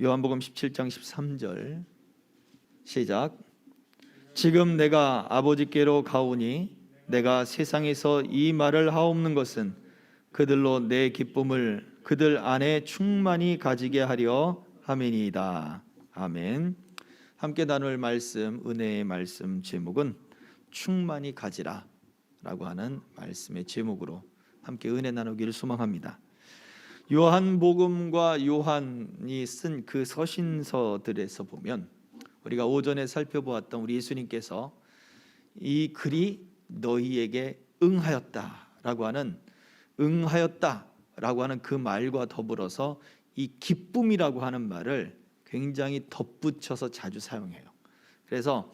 요한복음 17장 13절 시작. 지금 내가 아버지께로 가오니 내가 세상에서 이 말을 하옵는 것은 그들로 내 기쁨을 그들 안에 충만히 가지게 하려 함이니이다. 아멘. 함께 나눌 말씀, 은혜의 말씀 제목은 충만히 가지라 라고 하는 말씀의 제목으로 함께 은혜 나누기를 소망합니다. 요한복음과 요한이 쓴 그 서신서들에서 보면 우리가 오전에 살펴보았던 우리 예수님께서 이 글이 너희에게 응하였다라고 하는 그 말과 더불어서 이 기쁨이라고 하는 말을 굉장히 덧붙여서 자주 사용해요. 그래서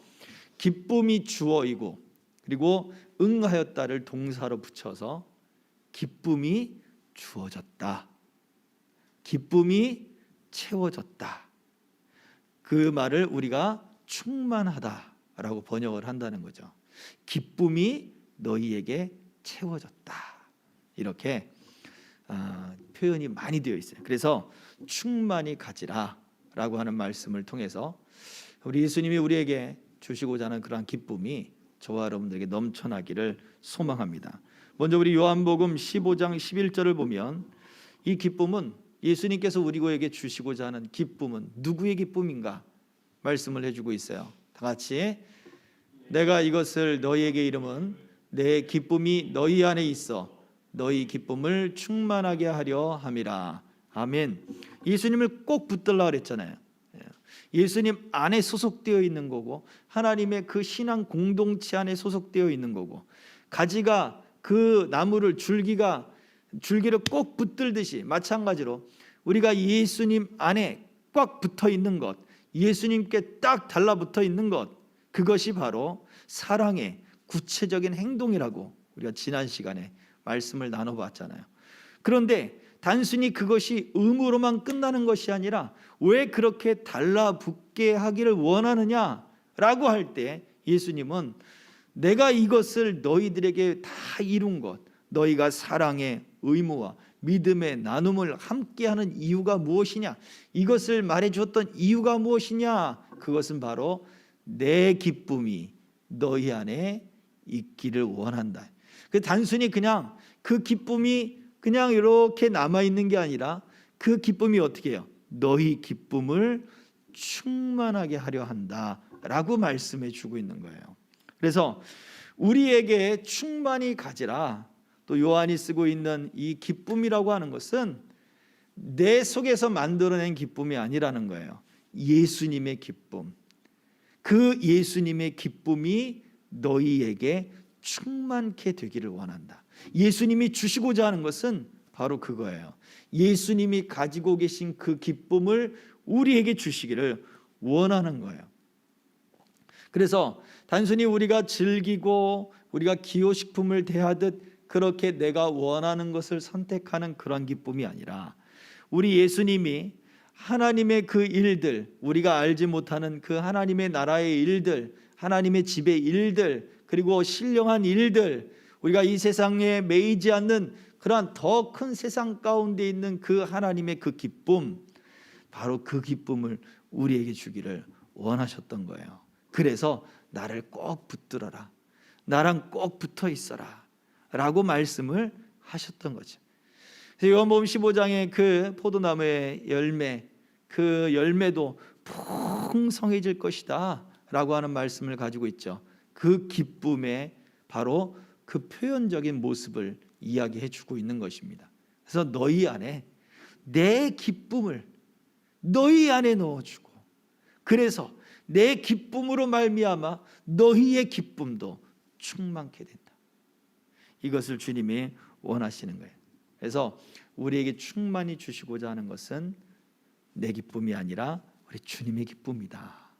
기쁨이 주어이고 그리고 응하였다를 동사로 붙여서 기쁨이 주어졌다, 기쁨이 채워졌다, 그 말을 우리가 충만하다라고 번역을 한다는 거죠. 기쁨이 너희에게 채워졌다, 이렇게 표현이 많이 되어 있어요. 그래서 충만히 가지라 라고 하는 말씀을 통해서 우리 예수님이 우리에게 주시고자 하는 그러한 기쁨이 저와 여러분들에게 넘쳐나기를 소망합니다. 먼저 우리 요한복음 15장 11절을 보면 이 기쁨은 예수님께서 우리에게 주시고자 하는 기쁨은 누구의 기쁨인가 말씀을 해주고 있어요. 다 같이 내가 이것을 너희에게 이름은 내 기쁨이 너희 안에 있어 너희 기쁨을 충만하게 하려 함이라. 아멘. 예수님을 꼭 붙들라 그랬잖아요. 예수님 안에 소속되어 있는 거고 하나님의 그 신앙 공동체 안에 소속되어 있는 거고 가지가 그 나무를 줄기를 꼭 붙들듯이 마찬가지로 우리가 예수님 안에 꽉 붙어 있는 것, 예수님께 딱 달라붙어 있는 것, 그것이 바로 사랑의 구체적인 행동이라고 우리가 지난 시간에 말씀을 나눠봤잖아요. 그런데 단순히 그것이 의무로만 끝나는 것이 아니라 왜 그렇게 달라붙게 하기를 원하느냐라고 할 때 예수님은 내가 이것을 너희들에게 다 이룬 것, 너희가 사랑의 의무와 믿음의 나눔을 함께하는 이유가 무엇이냐, 이것을 말해주었던 이유가 무엇이냐, 그것은 바로 내 기쁨이 너희 안에 있기를 원한다. 그 단순히 그냥 그 기쁨이 그냥 이렇게 남아있는 게 아니라 그 기쁨이 어떻게 해요? 너희 기쁨을 충만하게 하려 한다라고 말씀해 주고 있는 거예요. 그래서 우리에게 충만히 가지라, 또 요한이 쓰고 있는 이 기쁨이라고 하는 것은 내 속에서 만들어낸 기쁨이 아니라는 거예요. 예수님의 기쁨, 그 예수님의 기쁨이 너희에게 충만케 되기를 원한다. 예수님이 주시고자 하는 것은 바로 그거예요. 예수님이 가지고 계신 그 기쁨을 우리에게 주시기를 원하는 거예요. 그래서 단순히 우리가 즐기고 우리가 기호식품을 대하듯 그렇게 내가 원하는 것을 선택하는 그런 기쁨이 아니라 우리 예수님이 하나님의 그 일들, 우리가 알지 못하는 그 하나님의 나라의 일들, 하나님의 집의 일들, 그리고 신령한 일들, 우리가 이 세상에 매이지 않는 그러한 더 큰 세상 가운데 있는 그 하나님의 그 기쁨, 바로 그 기쁨을 우리에게 주기를 원하셨던 거예요. 그래서 나를 꼭 붙들어라, 나랑 꼭 붙어 있어라 라고 말씀을 하셨던 거죠. 요한복음 15장의 그 포도나무의 열매, 그 열매도 풍성해질 것이다 라고 하는 말씀을 가지고 있죠. 그 기쁨의 바로 그 표현적인 모습을 이야기해 주고 있는 것입니다. 그래서 너희 안에 내 기쁨을 너희 안에 넣어주고, 그래서 내 기쁨으로 말미암아 너희의 기쁨도 충만케 된다. 이것을 주님이 원하시는 거예요. 그래서 우리에게 충만히 주시고자 하는 것은 내 기쁨이 아니라 우리 주님의 기쁨이다.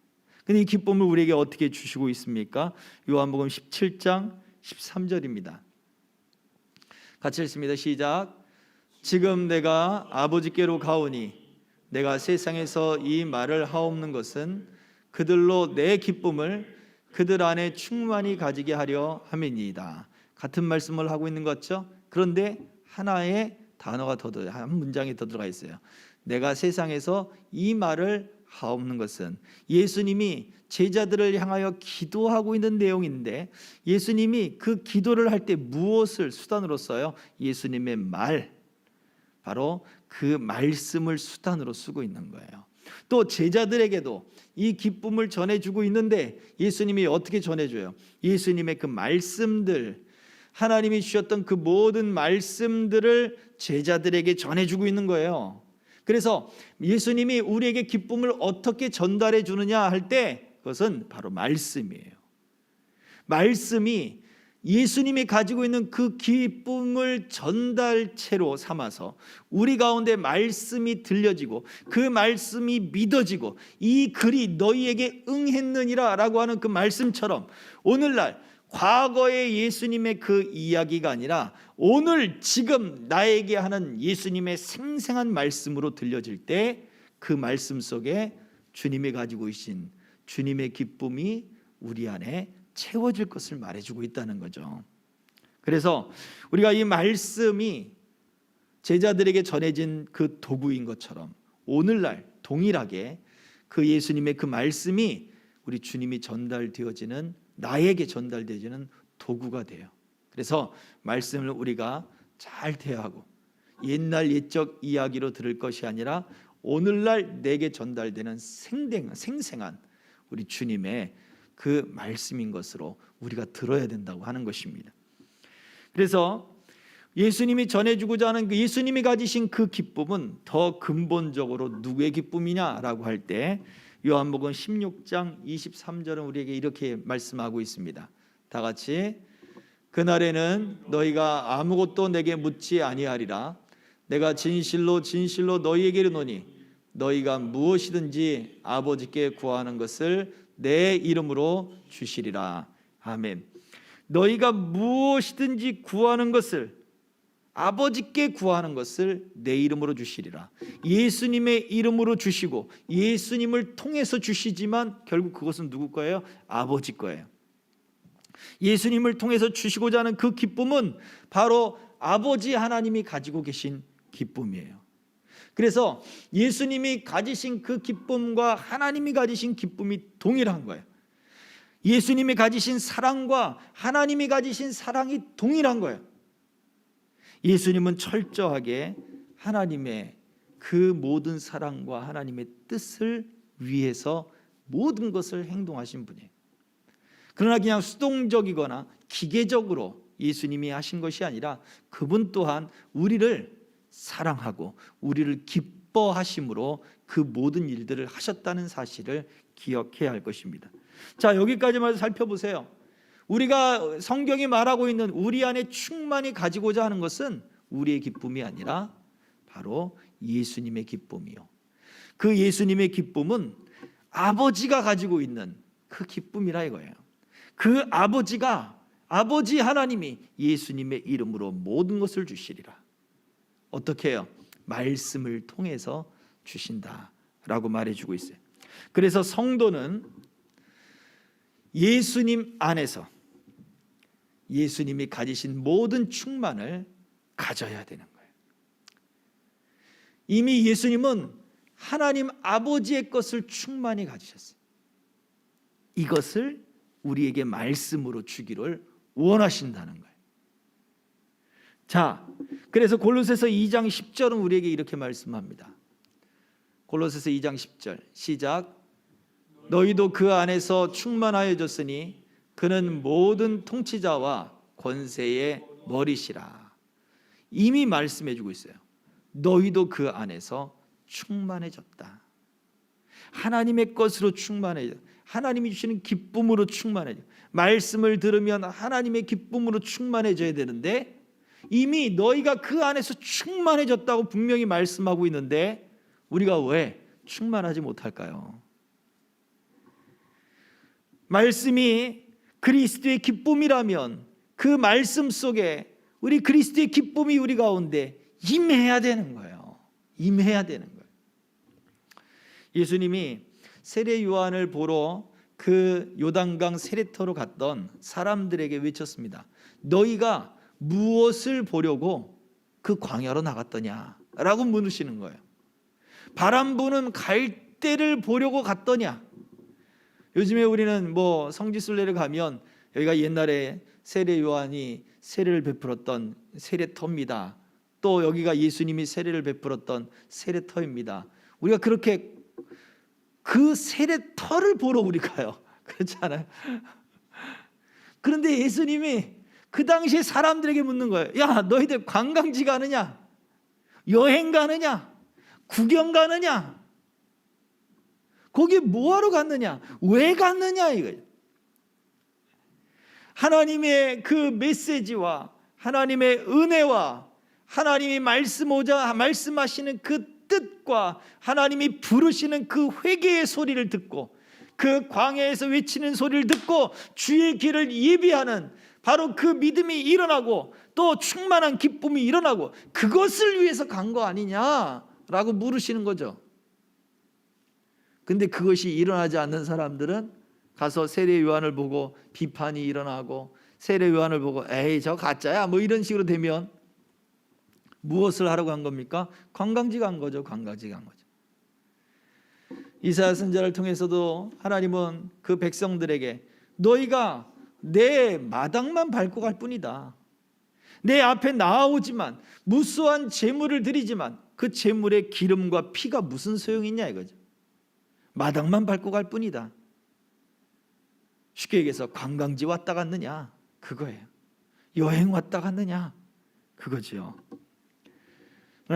근데 이 기쁨을 우리에게 어떻게 주시고 있습니까? 요한복음 17장 13절입니다. 같이 읽습니다. 시작. 지금 내가 아버지께로 가오니 내가 세상에서 이 말을 하옵는 것은 그들로 내 기쁨을 그들 안에 충만히 가지게 하려 함이니이다. 같은 말씀을 하고 있는 것 같죠? 그런데 하나의 단어가 한 문장이 더 들어가 있어요. 내가 세상에서 이 말을 하옵는 것은, 예수님이 제자들을 향하여 기도하고 있는 내용인데, 예수님이 그 기도를 할 때 무엇을 수단으로 써요? 예수님의 말, 바로 그 말씀을 수단으로 쓰고 있는 거예요. 또 제자들에게도 이 기쁨을 전해주고 있는데, 예수님이 어떻게 전해줘요? 예수님의 그 말씀들, 하나님이 주셨던 그 모든 말씀들을 제자들에게 전해주고 있는 거예요. 그래서 예수님이 우리에게 기쁨을 어떻게 전달해 주느냐 할 때, 그것은 바로 말씀이에요. 말씀이 예수님이 가지고 있는 그 기쁨을 전달체로 삼아서 우리 가운데 말씀이 들려지고 그 말씀이 믿어지고, 이 글이 너희에게 응했느니라 라고 하는 그 말씀처럼, 오늘날 과거의 예수님의 그 이야기가 아니라 오늘 지금 나에게 하는 예수님의 생생한 말씀으로 들려질 때, 그 말씀 속에 주님이 가지고 계신 주님의 기쁨이 우리 안에 채워질 것을 말해주고 있다는 거죠. 그래서 우리가 이 말씀이 제자들에게 전해진 그 도구인 것처럼, 오늘날 동일하게 그 예수님의 그 말씀이 우리 주님이 전달되어지는, 나에게 전달되어지는 도구가 돼요. 그래서 말씀을 우리가 잘 대하고 옛날 옛적 이야기로 들을 것이 아니라 오늘날 내게 전달되는 생생한 우리 주님의 그 말씀인 것으로 우리가 들어야 된다고 하는 것입니다. 그래서 예수님이 전해주고자 하는 그 예수님이 가지신 그 기쁨은 더 근본적으로 누구의 기쁨이냐라고 할 때, 요한복음 16장 23절은 우리에게 이렇게 말씀하고 있습니다. 다 같이, 그날에는 너희가 아무것도 내게 묻지 아니하리라. 내가 진실로 진실로 너희에게 이르노니 너희가 무엇이든지 아버지께 구하는 것을 내 이름으로 주시리라. 아멘. 너희가 무엇이든지 구하는 것을, 아버지께 구하는 것을 내 이름으로 주시리라. 예수님의 이름으로 주시고 예수님을 통해서 주시지만 결국 그것은 누구 거예요? 아버지 거예요. 예수님을 통해서 주시고자 하는 그 기쁨은 바로 아버지 하나님이 가지고 계신 기쁨이에요. 그래서 예수님이 가지신 그 기쁨과 하나님이 가지신 기쁨이 동일한 거예요. 예수님이 가지신 사랑과 하나님이 가지신 사랑이 동일한 거예요. 예수님은 철저하게 하나님의 그 모든 사랑과 하나님의 뜻을 위해서 모든 것을 행동하신 분이에요. 그러나 그냥 수동적이거나 기계적으로 예수님이 하신 것이 아니라, 그분 또한 우리를 사랑하고 우리를 기뻐하심으로 그 모든 일들을 하셨다는 사실을 기억해야 할 것입니다. 자, 여기까지만 살펴보세요. 우리가 성경이 말하고 있는 우리 안에 충만히 가지고자 하는 것은 우리의 기쁨이 아니라 바로 예수님의 기쁨이요, 그 예수님의 기쁨은 아버지가 가지고 있는 그 기쁨이라 이거예요. 그 아버지가, 아버지 하나님이 예수님의 이름으로 모든 것을 주시리라. 어떻게 해요? 말씀을 통해서 주신다라고 말해주고 있어요. 그래서 성도는 예수님 안에서 예수님이 가지신 모든 충만을 가져야 되는 거예요. 이미 예수님은 하나님 아버지의 것을 충만히 가지셨어요. 이것을 우리에게 말씀으로 주기를 원하신다는 거예요. 자, 그래서 골로새서 2장 10절은 우리에게 이렇게 말씀합니다. 골로새서 2장 10절 시작. 너희도 그 안에서 충만하여졌으니 그는 모든 통치자와 권세의 머리시라. 이미 말씀해 주고 있어요. 너희도 그 안에서 충만해졌다. 하나님의 것으로 충만해져, 하나님이 주시는 기쁨으로 충만해져. 말씀을 들으면 하나님의 기쁨으로 충만해져야 되는데, 이미 너희가 그 안에서 충만해졌다고 분명히 말씀하고 있는데 우리가 왜 충만하지 못할까요? 말씀이 그리스도의 기쁨이라면 그 말씀 속에 우리 그리스도의 기쁨이 우리 가운데 임해야 되는 거예요. 임해야 되는 거예요. 예수님이 세례 요한을 보러 그 요단강 세례터로 갔던 사람들에게 외쳤습니다. 너희가 무엇을 보려고 그 광야로 나갔더냐? 라고 물으시는 거예요. 바람 부는 갈대를 보려고 갔더냐? 요즘에 우리는 뭐 성지순례를 가면 여기가 옛날에 세례 요한이 세례를 베풀었던 세례터입니다. 또 여기가 예수님이 세례를 베풀었던 세례터입니다. 우리가 그렇게 그 세례터를 보러 우리 가요. 그렇지 않아요? 그런데 예수님이 그 당시에 사람들에게 묻는 거예요. 야, 너희들 관광지 가느냐? 여행 가느냐? 구경 가느냐? 거기 뭐하러 갔느냐? 왜 갔느냐? 이거예요. 하나님의 그 메시지와 하나님의 은혜와 하나님이 말씀하시는 그 뜻과 하나님이 부르시는 그 회개의 소리를 듣고 그 광야에서 외치는 소리를 듣고 주의 길을 예비하는 바로 그 믿음이 일어나고 또 충만한 기쁨이 일어나고 그것을 위해서 간 거 아니냐라고 물으시는 거죠. 근데 그것이 일어나지 않는 사람들은 가서 세례 요한을 보고 비판이 일어나고 세례 요한을 보고 에이 저 가짜야 뭐 이런 식으로 되면 무엇을 하러 간 겁니까? 관광지 간 거죠. 관광지 간 거죠. 이사야 선지자를 통해서도 하나님은 그 백성들에게 너희가 내 마당만 밟고 갈 뿐이다. 내 앞에 나아오지만 무수한 제물을 드리지만 그 제물의 기름과 피가 무슨 소용이 있냐 이거죠. 마당만 밟고 갈 뿐이다. 쉽게 얘기해서 관광지 왔다 갔느냐 그거예요. 여행 왔다 갔느냐 그거죠.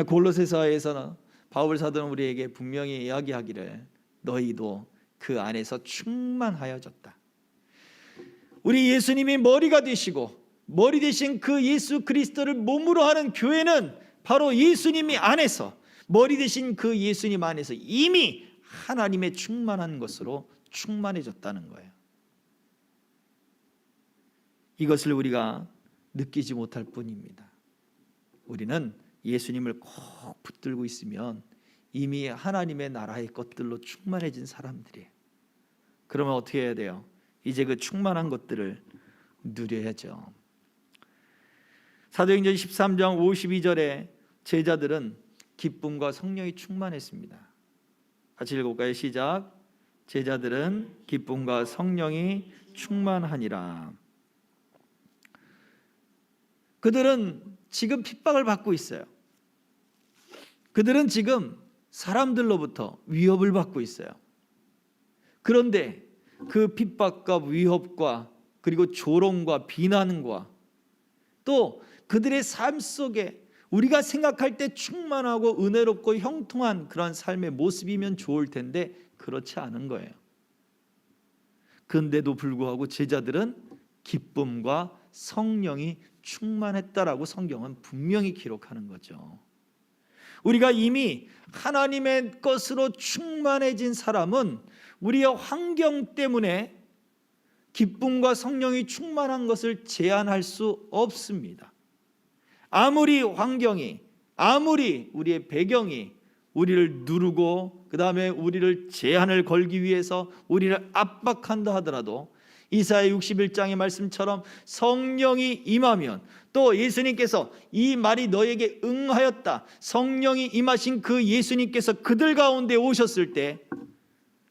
골로새서에서는 바울 사도는 우리에게 분명히 이야기하기를 너희도 그 안에서 충만하여졌다. 우리 예수님이 머리가 되시고 머리 되신 그 예수 그리스도를 몸으로 하는 교회는 바로 예수님이 안에서 머리 되신 그 예수님 안에서 이미 하나님의 충만한 것으로 충만해졌다는 거예요. 이것을 우리가 느끼지 못할 뿐입니다. 우리는 예수님을 꼭 붙들고 있으면 이미 하나님의 나라의 것들로 충만해진 사람들이에요. 그러면 어떻게 해야 돼요? 이제 그 충만한 것들을 누려야죠. 사도행전 13장 52절에 제자들은 기쁨과 성령이 충만했습니다. 같이 읽어볼까요? 시작. 제자들은 기쁨과 성령이 충만하니라. 그들은 지금 핍박을 받고 있어요. 그들은 지금 사람들로부터 위협을 받고 있어요. 그런데 그 핍박과 위협과 그리고 조롱과 비난과 또 그들의 삶 속에 우리가 생각할 때 충만하고 은혜롭고 형통한 그런 삶의 모습이면 좋을 텐데 그렇지 않은 거예요. 그런데도 불구하고 제자들은 기쁨과 성령이 충만했다라고 성경은 분명히 기록하는 거죠. 우리가 이미 하나님의 것으로 충만해진 사람은 우리의 환경 때문에 기쁨과 성령이 충만한 것을 제한할 수 없습니다. 아무리 환경이, 아무리 우리의 배경이 우리를 누르고 그 다음에 우리를 제한을 걸기 위해서 우리를 압박한다 하더라도 이사야 61장의 말씀처럼 성령이 임하면 또 예수님께서 이 말이 너에게 응하였다. 성령이 임하신 그 예수님께서 그들 가운데 오셨을 때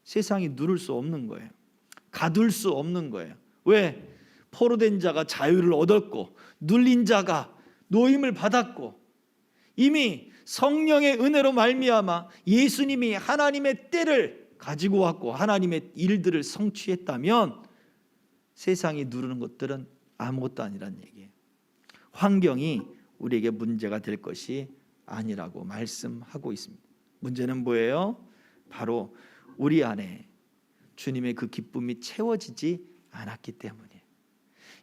세상이 누를 수 없는 거예요. 가둘 수 없는 거예요. 왜? 포로된 자가 자유를 얻었고 눌린 자가 노임을 받았고 이미 성령의 은혜로 말미암아 예수님이 하나님의 때를 가지고 왔고 하나님의 일들을 성취했다면 세상이 누르는 것들은 아무것도 아니란 얘기예요. 환경이 우리에게 문제가 될 것이 아니라고 말씀하고 있습니다. 문제는 뭐예요? 바로 우리 안에 주님의 그 기쁨이 채워지지 않았기 때문이에요.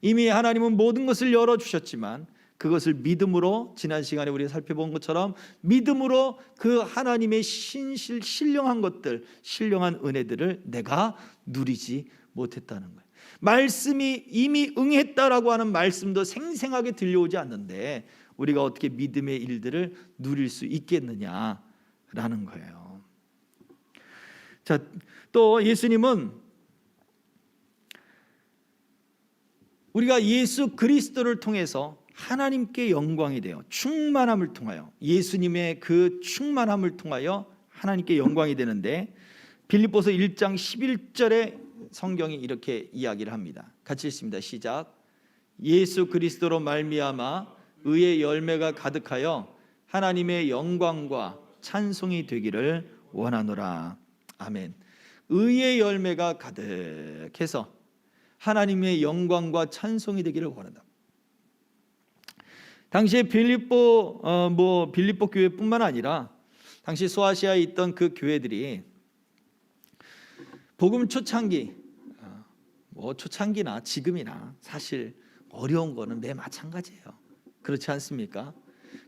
이미 하나님은 모든 것을 열어주셨지만 그것을 믿음으로 지난 시간에 우리가 살펴본 것처럼 믿음으로 그 하나님의 신령한 것들, 신령한 은혜들을 내가 누리지 못했다는 거예요. 말씀이 이미 응했다라고 하는 말씀도 생생하게 들려오지 않는데 우리가 어떻게 믿음의 일들을 누릴 수 있겠느냐라는 거예요. 자, 또 예수님은 우리가 예수 그리스도를 통해서 하나님께 영광이 되어 충만함을 통하여 예수님의 그 충만함을 통하여 하나님께 영광이 되는데 빌립보서 1장 11절에 성경이 이렇게 이야기를 합니다. 같이 읽습니다. 시작. 예수 그리스도로 말미암아 의의 열매가 가득하여 하나님의 영광과 찬송이 되기를 원하노라. 아멘. 의의 열매가 가득해서 하나님의 영광과 찬송이 되기를 원한다. 당시에 빌립보 교회뿐만 아니라 당시 소아시아에 있던 그 교회들이 복음 초창기, 초창기나 지금이나 사실 어려운 거는 매 마찬가지예요. 그렇지 않습니까?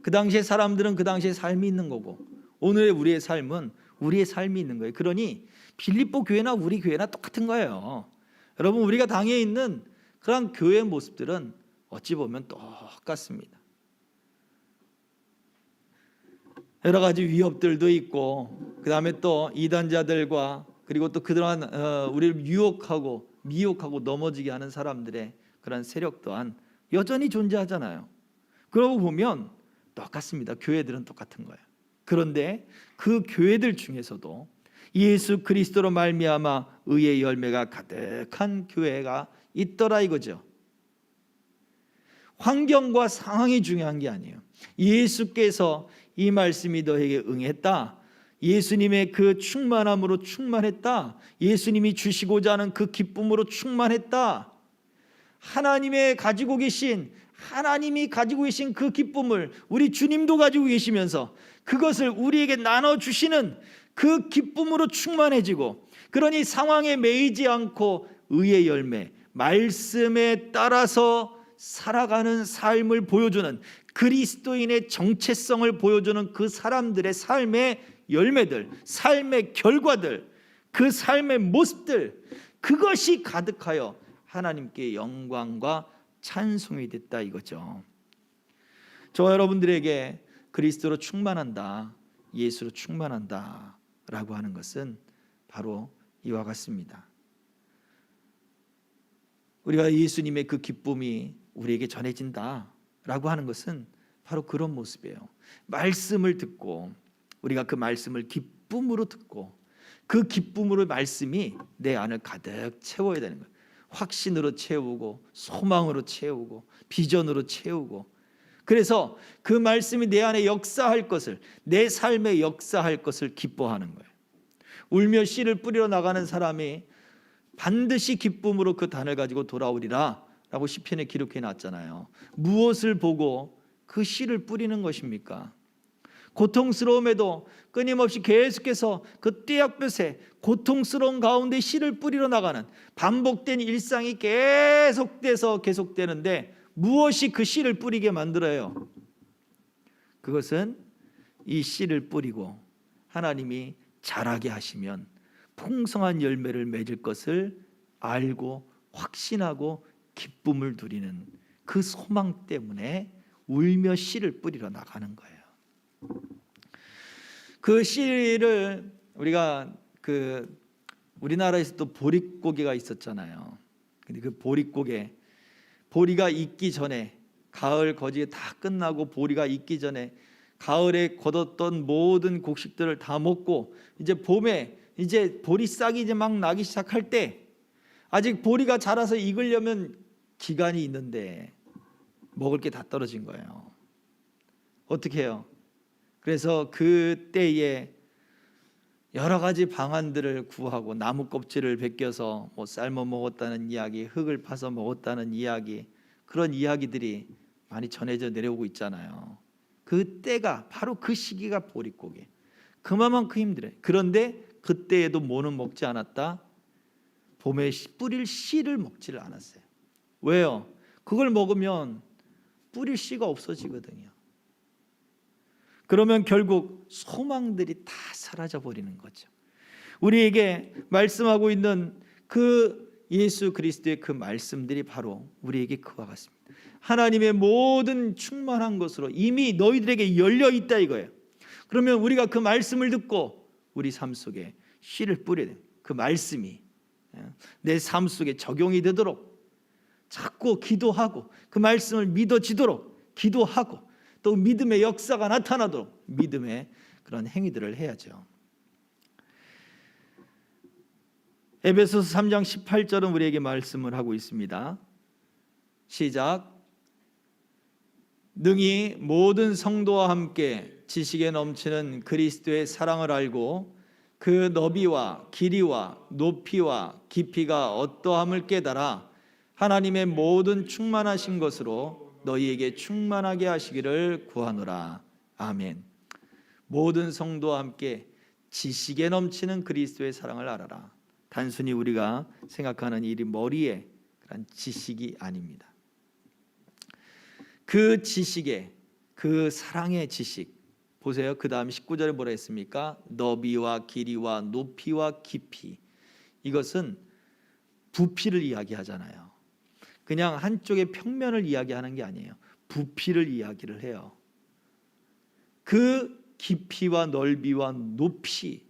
그 당시에 사람들은 그 당시에 삶이 있는 거고 오늘의 우리의 삶은 우리의 삶이 있는 거예요. 그러니 빌립보 교회나 우리 교회나 똑같은 거예요. 여러분, 우리가 당해 있는 그런 교회의 모습들은 어찌 보면 똑같습니다. 여러 가지 위협들도 있고, 그 다음에 또 이단자들과 그리고 또 그동안 우리를 유혹하고 미혹하고 넘어지게 하는 사람들의 그런 세력 또한 여전히 존재하잖아요. 그러고 보면 똑같습니다. 교회들은 똑같은 거예요. 그런데 그 교회들 중에서도 예수 그리스도로 말미암아 의의 열매가 가득한 교회가 있더라 이거죠. 환경과 상황이 중요한 게 아니에요. 예수께서 이 말씀이 너에게 응했다, 예수님의 그 충만함으로 충만했다, 예수님이 주시고자 하는 그 기쁨으로 충만했다, 하나님이 가지고 계신 그 기쁨을 우리 주님도 가지고 계시면서 그것을 우리에게 나눠주시는 그 기쁨으로 충만해지고, 그러니 상황에 매이지 않고 의의 열매, 말씀에 따라서 살아가는 삶을 보여주는, 그리스도인의 정체성을 보여주는 그 사람들의 삶의 열매들, 삶의 결과들, 그 삶의 모습들, 그것이 가득하여 하나님께 영광과 찬송이 됐다 이거죠. 저와 여러분들에게 그리스도로 충만한다, 예수로 충만한다 라고 하는 것은 바로 이와 같습니다. 우리가 예수님의 그 기쁨이 우리에게 전해진다 라고 하는 것은 바로 그런 모습이에요. 말씀을 듣고 우리가 그 말씀을 기쁨으로 듣고 그 기쁨으로 말씀이 내 안을 가득 채워야 되는 거예요. 확신으로 채우고 소망으로 채우고 비전으로 채우고, 그래서 그 말씀이 내 안에 역사할 것을, 내 삶에 역사할 것을 기뻐하는 거예요. 울며 씨를 뿌리러 나가는 사람이 반드시 기쁨으로 그 단을 가지고 돌아오리라 라고 시편에 기록해 놨잖아요. 무엇을 보고 그 씨를 뿌리는 것입니까? 고통스러움에도 끊임없이 계속해서 그 떼약볕에 고통스러운 가운데 씨를 뿌리러 나가는 반복된 일상이 계속되는데 무엇이 그 씨를 뿌리게 만들어요? 그것은 이 씨를 뿌리고 하나님이 자라게 하시면 풍성한 열매를 맺을 것을 알고 확신하고 기쁨을 누리는 그 소망 때문에 울며 씨를 뿌리러 나가는 거예요. 그 씨를 우리가 우리나라에서도 보릿고개가 있었잖아요. 근데 그 보릿고개, 보리가 익기 전에, 가을 거지가 다 끝나고 보리가 익기 전에 가을에 거뒀던 모든 곡식들을 다 먹고 이제 봄에 이제 보리싹이 이제 막 나기 시작할 때, 아직 보리가 자라서 익으려면 기간이 있는데 먹을 게 다 떨어진 거예요. 어떻게 해요? 그래서 그때에 여러 가지 방안들을 구하고 나무 껍질을 벗겨서 삶아 먹었다는 이야기, 흙을 파서 먹었다는 이야기, 그런 이야기들이 많이 전해져 내려오고 있잖아요. 그때가 바로 그 시기가 보릿고개, 그만큼 힘들어요. 그런데 그때에도 뭐는 먹지 않았다? 봄에 뿌릴 씨를 먹지를 않았어요. 왜요? 그걸 먹으면 뿌릴 씨가 없어지거든요. 그러면 결국 소망들이 다 사라져 버리는 거죠. 우리에게 말씀하고 있는 그 예수 그리스도의 그 말씀들이 바로 우리에게 그와 같습니다. 하나님의 모든 충만한 것으로 이미 너희들에게 열려 있다 이거예요. 그러면 우리가 그 말씀을 듣고 우리 삶 속에 씨를 뿌려야 돼요. 그 말씀이 내 삶 속에 적용이 되도록 자꾸 기도하고 그 말씀을 믿어지도록 기도하고 또 믿음의 역사가 나타나도록 믿음의 그런 행위들을 해야죠. 에베소서 3장 18절은 우리에게 말씀을 하고 있습니다. 시작. 능히 모든 성도와 함께 지식에 넘치는 그리스도의 사랑을 알고 그 너비와 길이와 높이와 깊이가 어떠함을 깨달아 하나님의 모든 충만하신 것으로 너희에게 충만하게 하시기를 구하노라. 아멘. 모든 성도와 함께 지식에 넘치는 그리스도의 사랑을 알아라. 단순히 우리가 생각하는 일이 머리에 그런 지식이 아닙니다. 그 지식의, 그 사랑의 지식 보세요. 그 다음 19절에 뭐라 했습니까? 너비와 길이와 높이와 깊이. 이것은 부피를 이야기하잖아요. 그냥 한쪽의 평면을 이야기하는 게 아니에요. 부피를 이야기를 해요. 그 깊이와 넓이와 높이,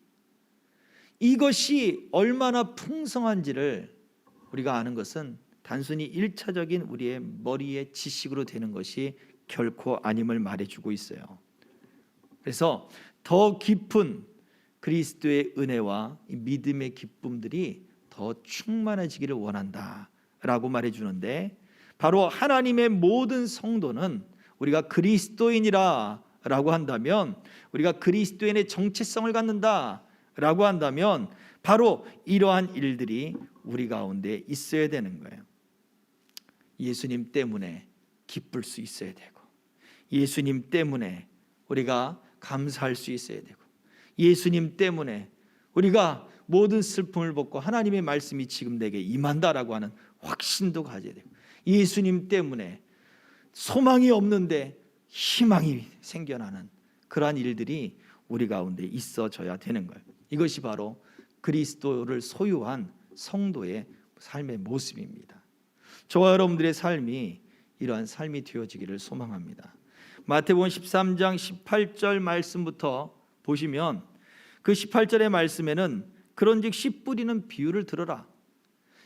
이것이 얼마나 풍성한지를 우리가 아는 것은 단순히 1차적인 우리의 머리의 지식으로 되는 것이 결코 아님을 말해주고 있어요. 그래서 더 깊은 그리스도의 은혜와 믿음의 기쁨들이 더 충만해지기를 원한다라고 말해주는데, 바로 하나님의 모든 성도는 우리가 그리스도인이라 라고 한다면, 우리가 그리스도인의 정체성을 갖는다라고 한다면 바로 이러한 일들이 우리 가운데 있어야 되는 거예요. 예수님 때문에 기쁠 수 있어야 되고, 예수님 때문에 우리가 감사할 수 있어야 되고, 예수님 때문에 우리가 모든 슬픔을 벗고 하나님의 말씀이 지금 내게 임한다라고 하는 확신도 가져야 되고, 예수님 때문에 소망이 없는데 희망이 생겨나는 그러한 일들이 우리 가운데 있어져야 되는 거예요. 이것이 바로 그리스도를 소유한 성도의 삶의 모습입니다. 저와 여러분들의 삶이 이러한 삶이 되어지기를 소망합니다. 마태복음 13장 18절 말씀부터 보시면 그 18절의 말씀에는 그런즉 씨 뿌리는 비유를 들어라.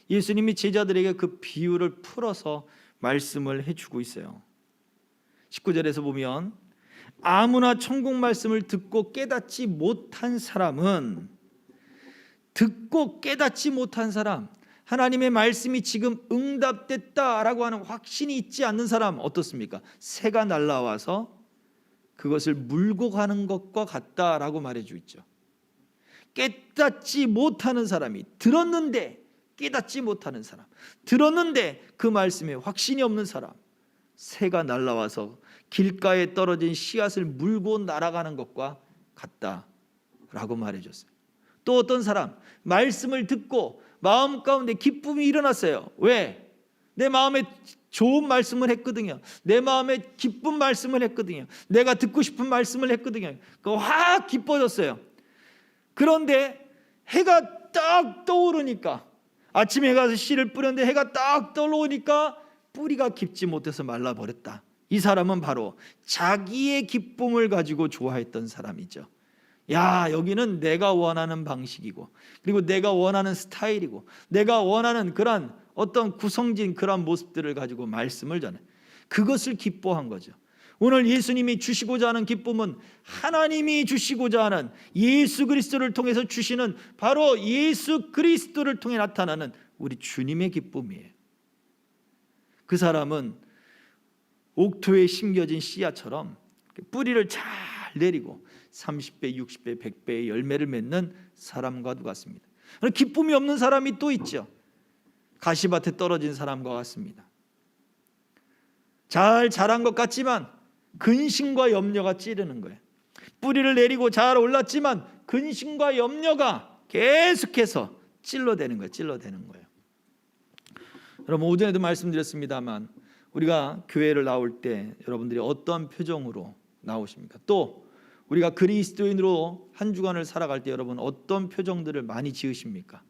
예수님이 제자들에게 그 비유를 풀어서 말씀을 해주고 있어요. 19절에서 보면 아무나 천국 말씀을 듣고 깨닫지 못한 사람은, 듣고 깨닫지 못한 사람, 하나님의 말씀이 지금 응답됐다라고 하는 확신이 있지 않는 사람 어떻습니까? 새가 날라와서 그것을 물고 가는 것과 같다라고 말해주고 있죠. 깨닫지 못하는 사람이, 들었는데 깨닫지 못하는 사람, 들었는데 그 말씀에 확신이 없는 사람, 새가 날라와서 길가에 떨어진 씨앗을 물고 날아가는 것과 같다라고 말해줬어요. 또 어떤 사람, 말씀을 듣고 마음 가운데 기쁨이 일어났어요. 왜? 내 마음에 좋은 말씀을 했거든요. 내 마음에 기쁜 말씀을 했거든요. 내가 듣고 싶은 말씀을 했거든요. 그거 확 기뻐졌어요. 그런데 해가 딱 떠오르니까, 아침에 가서 씨를 뿌렸는데 해가 딱 떠오르니까 뿌리가 깊지 못해서 말라버렸다. 이 사람은 바로 자기의 기쁨을 가지고 좋아했던 사람이죠. 야, 여기는 내가 원하는 방식이고, 그리고 내가 원하는 스타일이고, 내가 원하는 그런 어떤 구성진 그런 모습들을 가지고 말씀을 전해, 그것을 기뻐한 거죠. 오늘 예수님이 주시고자 하는 기쁨은 하나님이 주시고자 하는, 예수 그리스도를 통해서 주시는, 바로 예수 그리스도를 통해 나타나는 우리 주님의 기쁨이에요. 그 사람은 옥토에 심겨진 씨앗처럼 뿌리를 잘 내리고 30배, 60배, 100배의 열매를 맺는 사람과 같습니다. 기쁨이 없는 사람이 또 있죠. 가시밭에 떨어진 사람과 같습니다. 잘 자란 것 같지만 근심과 염려가 찌르는 거예요. 뿌리를 내리고 잘 올랐지만 근심과 염려가 계속해서 찔러대는 거예요. 여러분, 오전에도 말씀드렸습니다만 우리가 교회를 나올 때 여러분들이 어떤 표정으로 나오십니까? 또 우리가 그리스도인으로 한 주간을 살아갈 때 여러분 어떤 표정들을 많이 지으십니까?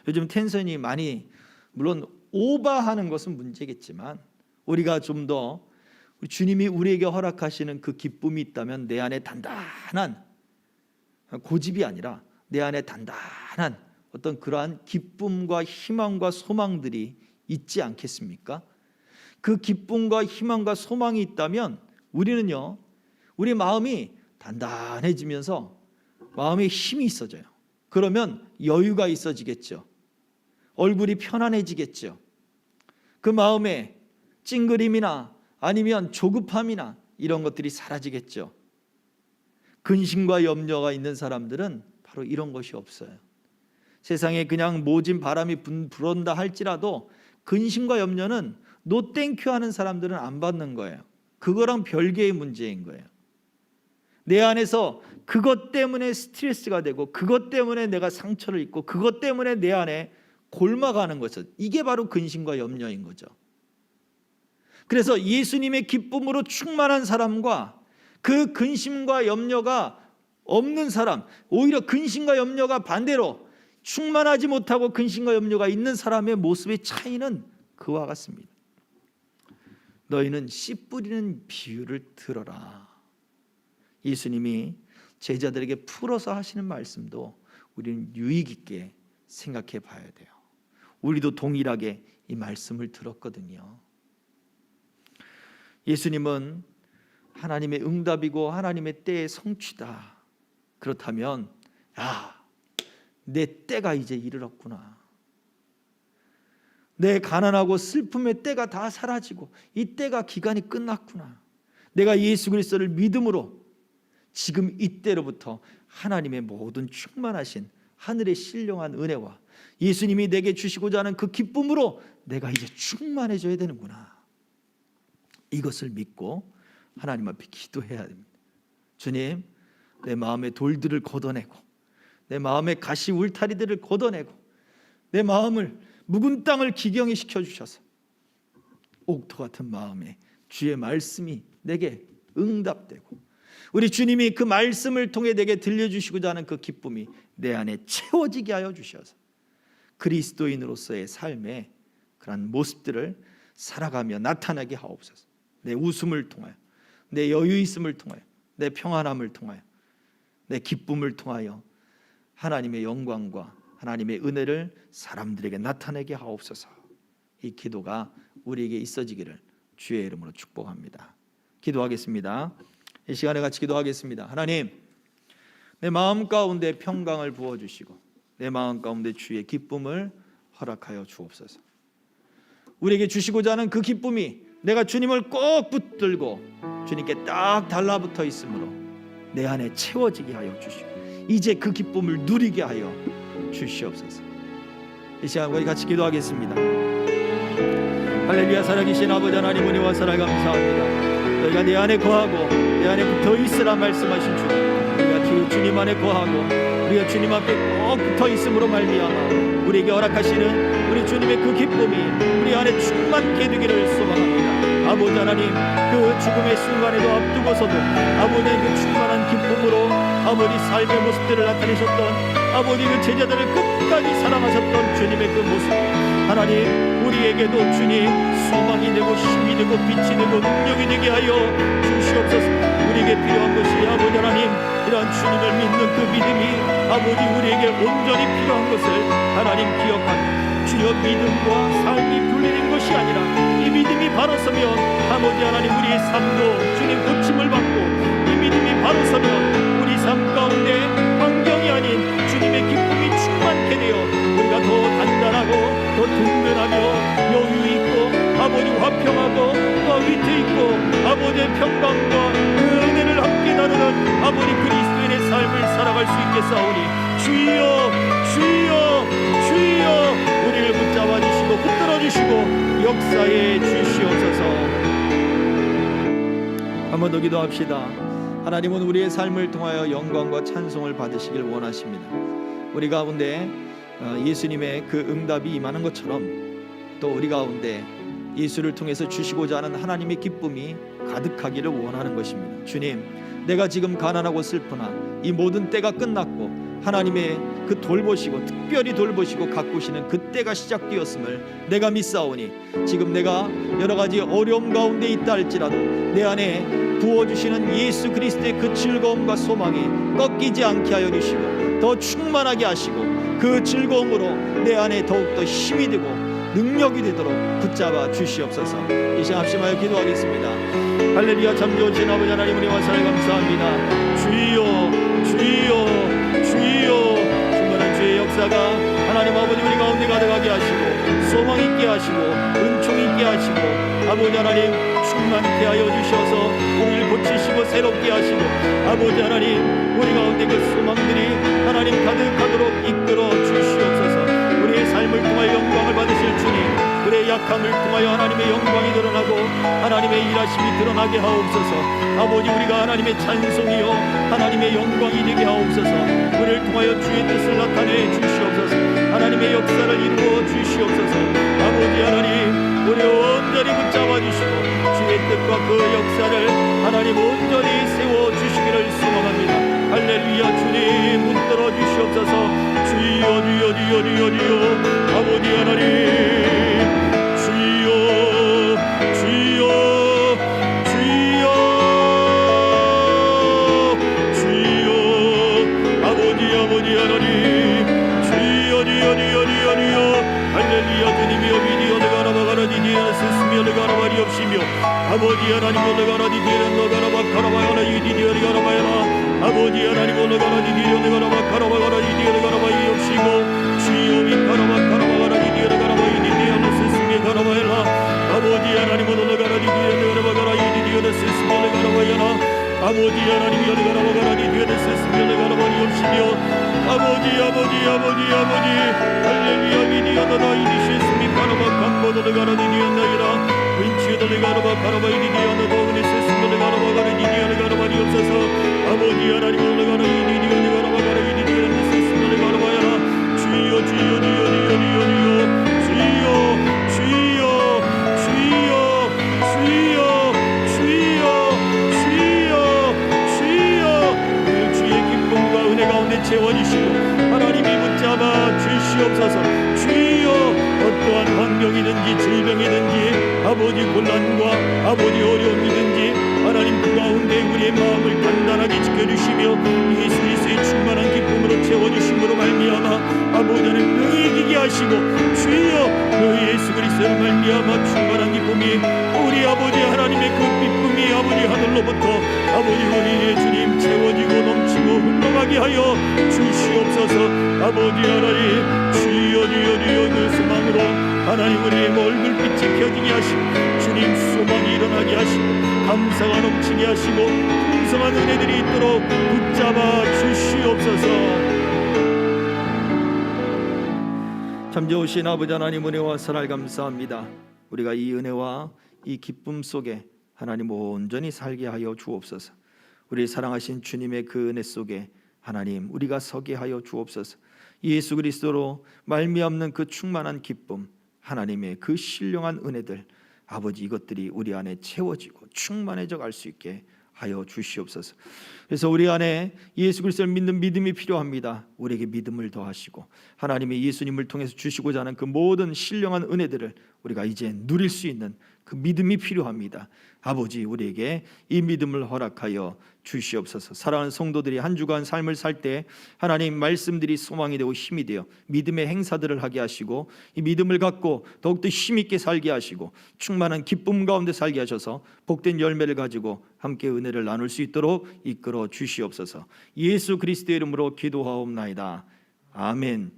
요즘 텐션이 많이, 물론 오버하는 것은 문제겠지만, 우리가 좀 더 주님이 우리에게 허락하시는 그 기쁨이 있다면 내 안에 단단한, 고집이 아니라 내 안에 단단한 어떤 그러한 기쁨과 희망과 소망들이 있지 않겠습니까? 그 기쁨과 희망과 소망이 있다면 우리는요, 우리 마음이 단단해지면서 마음에 힘이 있어져요. 그러면 여유가 있어지겠죠. 얼굴이 편안해지겠죠. 그 마음에 찡그림이나 아니면 조급함이나 이런 것들이 사라지겠죠. 근심과 염려가 있는 사람들은 바로 이런 것이 없어요. 세상에 그냥 모진 바람이 불어온다 할지라도 근심과 염려는 노 땡큐 하는 사람들은 안 받는 거예요. 그거랑 별개의 문제인 거예요. 내 안에서 그것 때문에 스트레스가 되고 그것 때문에 내가 상처를 입고 그것 때문에 내 안에 골마가는 것은 이게 바로 근심과 염려인 거죠. 그래서 예수님의 기쁨으로 충만한 사람과 그 근심과 염려가 없는 사람, 오히려 근심과 염려가 반대로 충만하지 못하고 근심과 염려가 있는 사람의 모습의 차이는 그와 같습니다. 너희는 씨 뿌리는 비유를 들어라. 예수님이 제자들에게 풀어서 하시는 말씀도 우리는 유익 있게 생각해 봐야 돼요. 우리도 동일하게 이 말씀을 들었거든요. 예수님은 하나님의 응답이고 하나님의 때의 성취다. 그렇다면 내 때가 이제 이르렀구나. 내 가난하고 슬픔의 때가 다 사라지고 이 때가 기간이 끝났구나. 내가 예수 그리스도를 믿음으로 지금 이때로부터 하나님의 모든 충만하신 하늘의 신령한 은혜와 예수님이 내게 주시고자 하는 그 기쁨으로 내가 이제 충만해져야 되는구나. 이것을 믿고 하나님 앞에 기도해야 됩니다. 주님, 내 마음의 돌들을 걷어내고 내 마음의 가시 울타리들을 걷어내고 내 마음을 묵은 땅을 기경히 시켜주셔서 옥토 같은 마음에 주의 말씀이 내게 응답되고 우리 주님이 그 말씀을 통해 내게 들려주시고자 하는 그 기쁨이 내 안에 채워지게 하여 주셔서 그리스도인으로서의 삶의 그런 모습들을 살아가며 나타나게 하옵소서. 내 웃음을 통하여, 내 여유 있음을 통하여, 내 평안함을 통하여, 내 기쁨을 통하여 하나님의 영광과 하나님의 은혜를 사람들에게 나타내게 하옵소서. 이 기도가 우리에게 있어지기를 주의 이름으로 축복합니다. 기도하겠습니다. 이 시간에 같이 기도하겠습니다. 하나님, 내 마음 가운데 평강을 부어주시고 내 마음 가운데 주의 기쁨을 허락하여 주옵소서. 우리에게 주시고자 하는 그 기쁨이 내가 주님을 꼭 붙들고 주님께 딱 달라붙어 있으므로 내 안에 채워지게 하여 주시고 이제 그 기쁨을 누리게 하여 주시옵소서. 이 시간 우리 같이 기도하겠습니다. 할렐루야. 살아계신 아버지 하나님, 은혜와 사랑 감사합니다. 너희가 내 안에 거하고 내 안에 붙어 있으라 말씀하신 주님, 우리가 주님 안에 거하고 우리가 주님 앞에 꼭 붙어 있음으로 말미암아 우리에게 허락하시는 우리 주님의 그 기쁨이 우리 안에 충만케 되기를 소망합니다. 아버지 하나님, 그 죽음의 순간에도 앞두고서도 아버지의 그 충만한 기쁨으로 아버지 삶의 모습들을 나타내셨던 아버지 그 제자들을 끝까지 사랑하셨던 주님의 그 모습, 하나님 우리에게도 주님 소망이 되고 힘이 되고 빛이 되고 능력이 되게 하여 주시옵소서. 우리에게 필요한 것이 아버지 하나님 이러한 주님을 믿는 그 믿음이 아버지 우리에게 온전히 필요한 것을 하나님 기억하고 주여 믿음과 삶이 분리된 것이 아니라 이 믿음이 바로 서면 아버지 하나님 우리의 삶도 주님 고침을 받고 이 믿음이 바로 서면 우리 삶 가운데 환경이 아닌 주님의 기쁨이 충만케 되어 우리가 더 단단하고 더 든든하며 여유 있고 아버지 화평하고 또 위트 있고 아버지의 평강과 그 은혜를 함께 나누는 아버지 그리스도인의 삶을 살아갈 수 있겠사오니 주여 주여 주여 우리를 붙잡아 주시고 붙들어 주시고 역사에 주시옵소서. 한번 더 기도합시다. 하나님은 우리의 삶을 통하여 영광과 찬송을 받으시길 원하십니다. 우리 가운데 예수님의 그 응답이 임하는 것처럼 또 우리 가운데 예수를 통해서 주시고자 하는 하나님의 기쁨이 가득하기를 원하는 것입니다. 주님, 내가 지금 가난하고 슬프나 이 모든 때가 끝났고 하나님의 그 돌보시고 특별히 돌보시고 가꾸시는 그 때가 시작되었음을 내가 믿사오니 지금 내가 여러 가지 어려움 가운데 있다 할지라도 내 안에 부어주시는 예수 그리스도의 그 즐거움과 소망이 꺾이지 않게 하여 주시고 더 충만하게 하시고 그 즐거움으로 내 안에 더욱더 힘이 되고 능력이 되도록 붙잡아 주시옵소서. 이 시간 합심하여 기도하겠습니다. 할렐루야. 참 좋으신 아버지 하나님, 은혜와 사랑 감사합니다. 주여 주여 주여 충만한 주의 역사 역사가 하나님 아버지 우리 가운데 가득하게 하시고 소망 있게 하시고 은총 있게 하시고 아버지 하나님 충만케 하여 주셔서 우리를 고치시고 새롭게 하시고 아버지 하나님 우리 가운데 그 소망들이 하나님 가득하도록 이끌어 주시옵소서. 우리의 삶을 통하여 영광을 받으실 주님, 우리의 약함을 통하여 하나님의 영광이 드러나고 하나님의 일하심이 드러나게 하옵소서. 아버지 우리가 하나님의 찬송이요 하나님의 영광이 되게 하옵소서. 우리를 통하여 주의 뜻을 나타내 주시옵소서. 하나님의 역사를 이루어 주시옵소서. 아버지 하나님 우리 온전히 붙잡아 주시고 주의 뜻과 그 역사를 하나님 온전히 세워 주시기를 소망합니다. 할렐루야. 주님 붙들어 주시옵소서. 주여 주여 주여 주여 주여 아버지 하나님 주여 주여 주여 주여 아버지 하나님 주여 주여 주여 주여 주여 할렐루야. 주님이여 비디오 내가 나바가라 디디에나 스스미어 내가 나바리 없시며 아버지 하나님 내가 나디디에나 너가 나바 카라바야나 이디디어 내가 나바야나 아버지 하나님 올라가라 디디어 내가 나바 카라바가라 이디어 내가 나바 이 없시고 주여 미카라바 카라바가라 이디어 내가 나바 이디디어 스스미 카라바야나 아버지 하나님 올라가라 디디어 내가 나바가라 이디디어 스스미 내가 나바야나 아버지 하나님 내가 나바가라 디디어 스스미 내가 나바 이 없시며 아버지 할렐루야 미디어 나다 이디시스미 카라바 캄보도 내가 나 디디어 나이라 윈치도 내가 나바 카라바 이디디어 나도 우니 스스미 내가 나바가라 디디어 내가 나바 이 없어서 아버지 하나님 올라가라 이디디어 내가 나바가라 이디디어 스스미 내가 나바야나 주여 주여 주여 주여 주여 주여 주여 주여 주여 주여 주여 늘 주의 기쁨과 은혜 가운데 채워주시고 하나님이 붙잡아 주시옵소서. 주여 어떠한 환경이든지 질병이든지 아버지 곤란과 아버지 어려움이든지 하나님 그 가운데 우리의 마음을 단단하게 지켜주시며 예수 그리스도의 충만한 기쁨으로 채워주심으로 말미암아 아버지 하나님 능히 이기게 하시고 주여 그 예수 그리스도로 말미암아 충만한 기쁨이 우리 아버지 하나님의 그 기쁨이 아버지 하늘로부터 아버지 우리의 주님 채워지고 넘치고 흘러가게 하여 주시옵소서. 아버지 하나님 주여 주여 주여 그 소망으로 하나님 우리의 얼굴빛이 펴지게 하시고 주님 소망이 일어나게 하시고 감사가 넘치게 하시고 풍성한 은혜들이 있도록 붙잡아 주시옵소서. 참 좋으신 아버지 하나님 은혜와 사랑을 감사합니다. 우리가 이 은혜와 이 기쁨 속에 하나님 온전히 살게 하여 주옵소서. 우리 사랑하신 주님의 그 은혜 속에 하나님 우리가 서게 하여 주옵소서. 예수 그리스도로 말미암는 그 충만한 기쁨 하나님의 그 신령한 은혜들 아버지 이것들이 우리 안에 채워지고 충만해져 갈 수 있게 하여 주시옵소서. 그래서 우리 안에 예수 그리스도를 믿는 믿음이 필요합니다. 우리에게 믿음을 더하시고 하나님의 예수님을 통해서 주시고자 하는 그 모든 신령한 은혜들을 우리가 이제 누릴 수 있는 그 믿음이 필요합니다. 아버지 우리에게 이 믿음을 허락하여 주시옵소서. 사랑하는 성도들이 한 주간 삶을 살 때 하나님 말씀들이 소망이 되고 힘이 되어 믿음의 행사들을 하게 하시고 이 믿음을 갖고 더욱더 힘있게 살게 하시고 충만한 기쁨 가운데 살게 하셔서 복된 열매를 가지고 함께 은혜를 나눌 수 있도록 이끌어 주시옵소서. 예수 그리스도의 이름으로 기도하옵나이다. 아멘.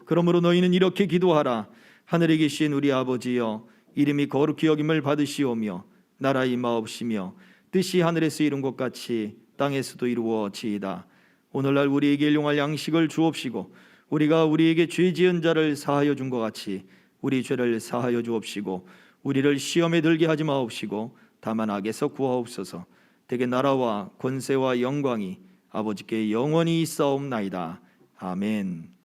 그러므로 너희는 이렇게 기도하라. 하늘에 계신 우리 아버지여 이름이 거룩히 여김을 받으시오며 나라 임하옵시며 뜻이 하늘에서 이룬 것 같이 땅에서도 이루어지이다. 오늘날 우리에게 일용할 양식을 주옵시고 우리가 우리에게 죄 지은 자를 사하여 준 것 같이 우리 죄를 사하여 주옵시고 우리를 시험에 들게 하지 마옵시고 다만 악에서 구하옵소서. 대개 나라와 권세와 영광이 아버지께 영원히 있사옵나이다. 아멘.